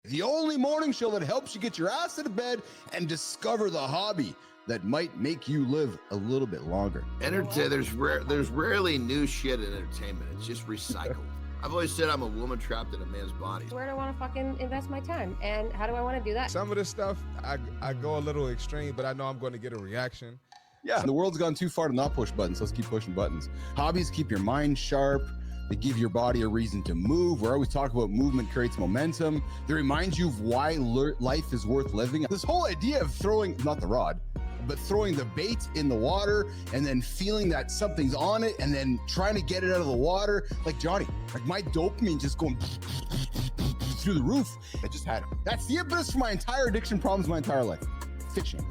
the only morning show that helps you get your ass out of bed and discover the hobby that might make you live a little bit longer. There's rarely new shit in entertainment. It's just recycled. I've always said I'm a woman trapped in a man's body. Where do I want to fucking invest my time? And how do I want to do that? Some of this stuff, I go a little extreme, but I know I'm going to get a reaction. Yeah, the world's gone too far to not push buttons. Let's keep pushing buttons. Hobbies keep your mind sharp. They give your body a reason to move. We're always talking about movement creates momentum. They remind you of why life is worth living. This whole idea of throwing, not the rod, but throwing the bait in the water and then feeling that something's on it and then trying to get it out of the water. Like Johnny, like my dopamine just going through the roof. I just had it. That's the impetus for my entire addiction problems my entire life. Fishing.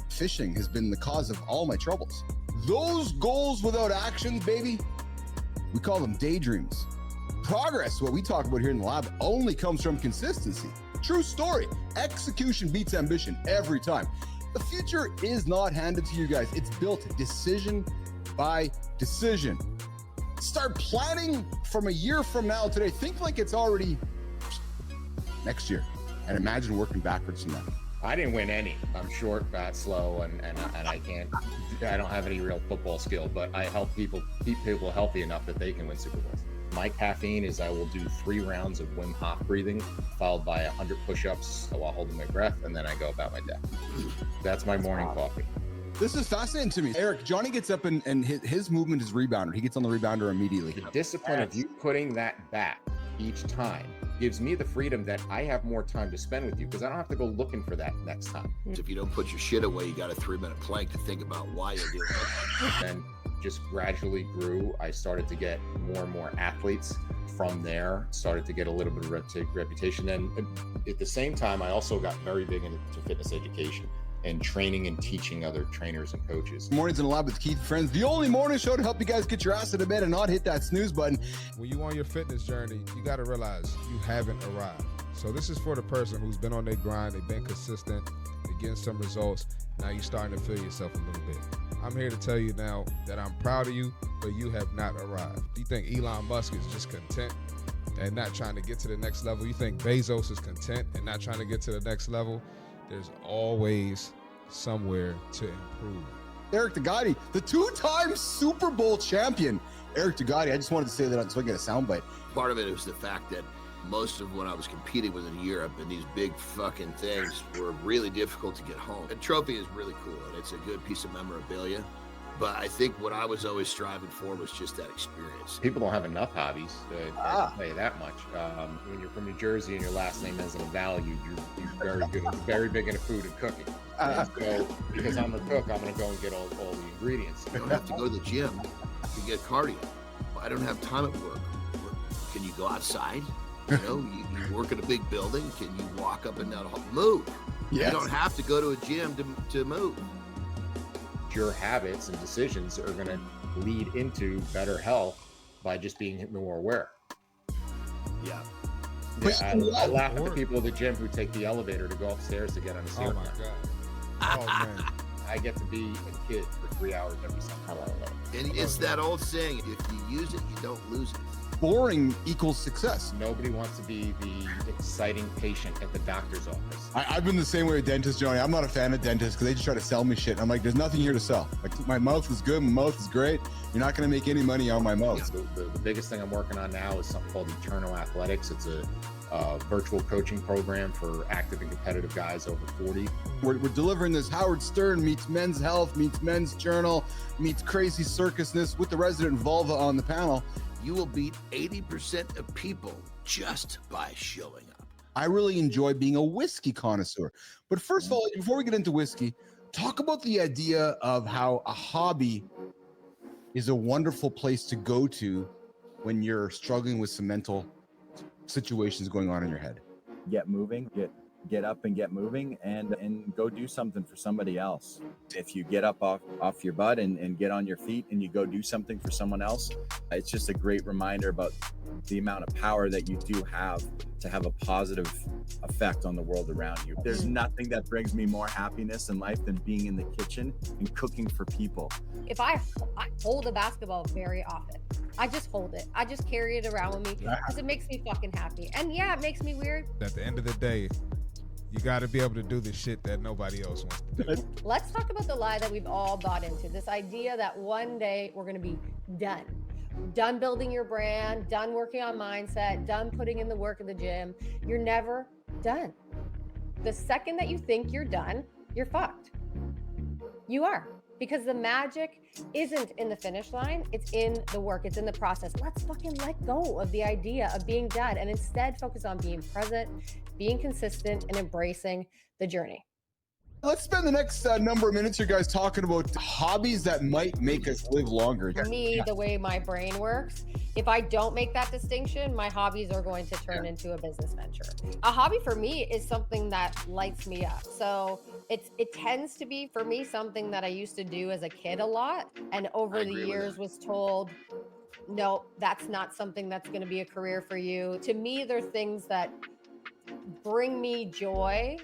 Fishing has been the cause of all my troubles. Those goals without actions, baby, we call them daydreams. Progress, what we talk about here in the lab, only comes from consistency. True story. Execution beats ambition every time. The future is not handed to you guys. It's built decision by decision. Start planning from a year from now today. Think like it's already next year and imagine working backwards from that. I didn't win any. I'm short, fat, slow, and I don't have any real football skill, but I help people keep people healthy enough that they can win Super Bowls. My caffeine is I will do 3 rounds of Wim Hof breathing, followed by 100 push-ups while holding my breath, and then I go about my day. That's my morning coffee. This is fascinating to me. Eric, Johnny gets up and his movement is rebounder. He gets on the rebounder immediately. The discipline of you putting that back each time gives me the freedom that I have more time to spend with you because I don't have to go looking for that next time. If you don't put your shit away, you got a 3-minute plank to think about why you're doing it. Then just gradually grew. I started to get more and more athletes. From there, started to get a little bit of reputation. And at the same time, I also got very big into fitness education and training and teaching other trainers and coaches. Mornings in the Lab with Keith and Friends, the only morning show to help you guys get your ass out of bed and not hit that snooze button. When you're on your fitness journey, you got to realize you haven't arrived. So this is for the person who's been on their grind, they've been consistent, they're getting some results. Now you're starting to feel yourself a little bit. I'm here to tell you now that I'm proud of you, but you have not arrived. Do you think Elon Musk is just content and not trying to get to the next level? You think Bezos is content and not trying to get to the next level? There's always somewhere to improve. Eric Dugati, the 2-time Super Bowl champion. Eric Dugati, I just wanted to say that so I get a soundbite. Part of it was the fact that most of when I was competing with in Europe and these big fucking things were really difficult to get home. A trophy is really cool and it's a good piece of memorabilia. But I think what I was always striving for was just that experience. People don't have enough hobbies, I can tell you that much. When you're from New Jersey and your last name isn't valued, you're very big into food and cooking. So, because I'm a cook, I'm going to go and get all the ingredients. You don't have to go to the gym to get cardio. I don't have time at work. Can you go outside? You know, you work in a big building. Can you walk up and down? Move. Yes. You don't have to go to a gym to move. Your habits and decisions are going to lead into better health by just being more aware. Yeah. I laugh at the people at the gym who take the elevator to go upstairs to get on the ceiling. Oh my God. Oh man. I get to be a kid for 3 hours every Sunday. And it's that old saying, if you use it, you don't lose it. Boring equals success. Nobody wants to be the exciting patient at the doctor's office. I've been the same way with dentists, Johnny. I'm not a fan of dentists because they just try to sell me shit. I'm like, there's nothing here to sell. Like, my mouth is good, my mouth is great. You're not going to make any money on my mouth. The biggest thing I'm working on now is something called Eternal Athletics. It's a virtual coaching program for active and competitive guys over 40. We're delivering this Howard Stern meets Men's Health, meets Men's Journal, meets Crazy Circusness with the resident vulva on the panel. You will beat 80% of people just by showing up. I really enjoy being a whiskey connoisseur. But first of all, before we get into whiskey, talk about the idea of how a hobby is a wonderful place to go to when you're struggling with some mental situations going on in your head. Get moving, get up and get moving and go do something for somebody else. If you get up off your butt and get on your feet and you go do something for someone else, it's just a great reminder about the amount of power that you do have to have a positive effect on the world around you. There's nothing that brings me more happiness in life than being in the kitchen and cooking for people. If I hold a basketball very often. I just hold it. I just carry it around with me because it makes me fucking happy. And yeah, it makes me weird. At the end of the day, you got to be able to do the shit that nobody else wants to do. Let's talk about the lie that we've all bought into. This idea that one day we're going to be done. Done building your brand, done working on mindset, done putting in the work in the gym. You're never done. The second that you think you're done, you're fucked. You are. Because the magic isn't in the finish line, it's in the work, it's in the process. Let's fucking let go of the idea of being done and instead focus on being present, being consistent, and embracing the journey. Let's spend the next number of minutes here, guys, talking about hobbies that might make us live longer. For me, the way my brain works, if I don't make that distinction, my hobbies are going to turn into a business venture. A hobby for me is something that lights me up. So it tends to be, for me, something that I used to do as a kid a lot. And over the years was told, no, that's not something that's going to be a career for you. To me, they're things that bring me joy,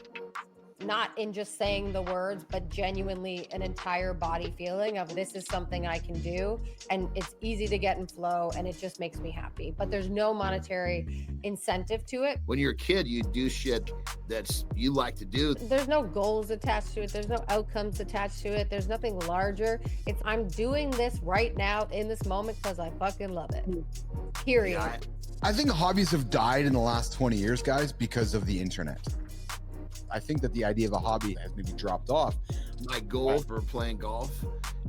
not in just saying the words, but genuinely an entire body feeling of this is something I can do. And it's easy to get in flow and it just makes me happy. But there's no monetary incentive to it. When you're a kid, you do shit that's you like to do. There's no goals attached to it. There's no outcomes attached to it. There's nothing larger. It's I'm doing this right now in this moment because I fucking love it. Period. Yeah, I think hobbies have died in the last 20 years, guys, because of the internet. I think that the idea of a hobby has maybe dropped off. My goal for playing golf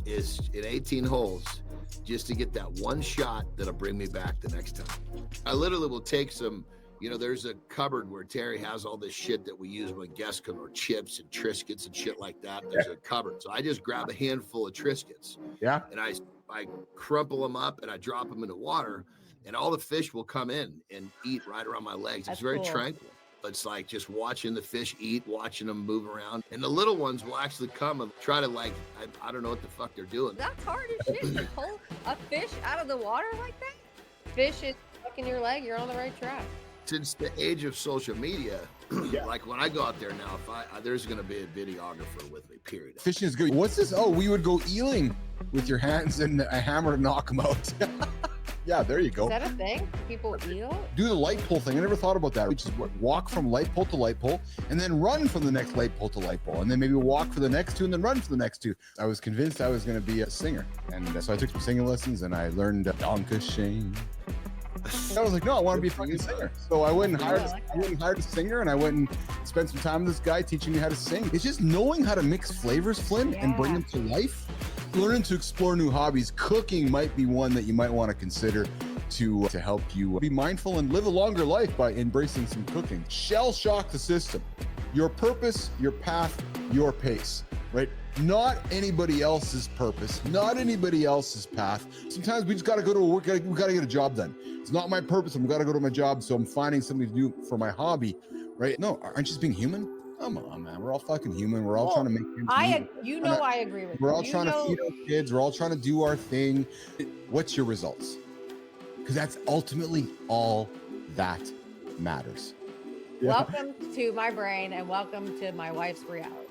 is in 18 holes just to get that one shot that'll bring me back the next time. I literally will take some, there's a cupboard where Terry has all this shit that we use when guests come, or chips and Triscuits and shit like that. There's a cupboard. So I just grab a handful of Triscuits. Yeah. And I crumple them up and I drop them in the water, and all the fish will come in and eat right around my legs. That's it's very cool. tranquil. It's like just watching the fish eat, watching them move around. And the little ones will actually come and try to I don't know what the fuck they're doing. That's hard as shit to pull a fish out of the water like that. Fish is fucking your leg, you're on the right track. Since the age of social media, like when I go out there now, there's going to be a videographer with me, period. Fishing is good. What's this? Oh, we would go eeling with your hands and a hammer to knock them out. Yeah, there you go. Is that a thing? People eel? Do the light pole thing. I never thought about that. Which is walk from light pole to light pole and then run from the next light pole to light pole. And then maybe walk for the next two and then run for the next two. I was convinced I was going to be a singer. And so I took some singing lessons and I learned Donka Shane. I was like, no, I want to be a fucking singer. So I went and hired a singer, and I went and spent some time with this guy teaching me how to sing. It's just knowing how to mix flavors, Flynn, and bring them to life. Learning to explore new hobbies. Cooking might be one that you might want to consider to help you be mindful and live a longer life by embracing some cooking. Shell shock the system. Your purpose, your path, your pace, right? Not anybody else's purpose, not anybody else's path. Sometimes we just got to go to work. We got to get a job done. It's not my purpose. I'm got to go to my job. So I'm finding something to do for my hobby, right? No, aren't you just being human? Come on, man. We're all fucking human. We're all trying to make things. I agree with you. We're all trying to feed our kids. We're all trying to do our thing. What's your results? Because that's ultimately all that matters. Welcome to my brain and welcome to my wife's reality.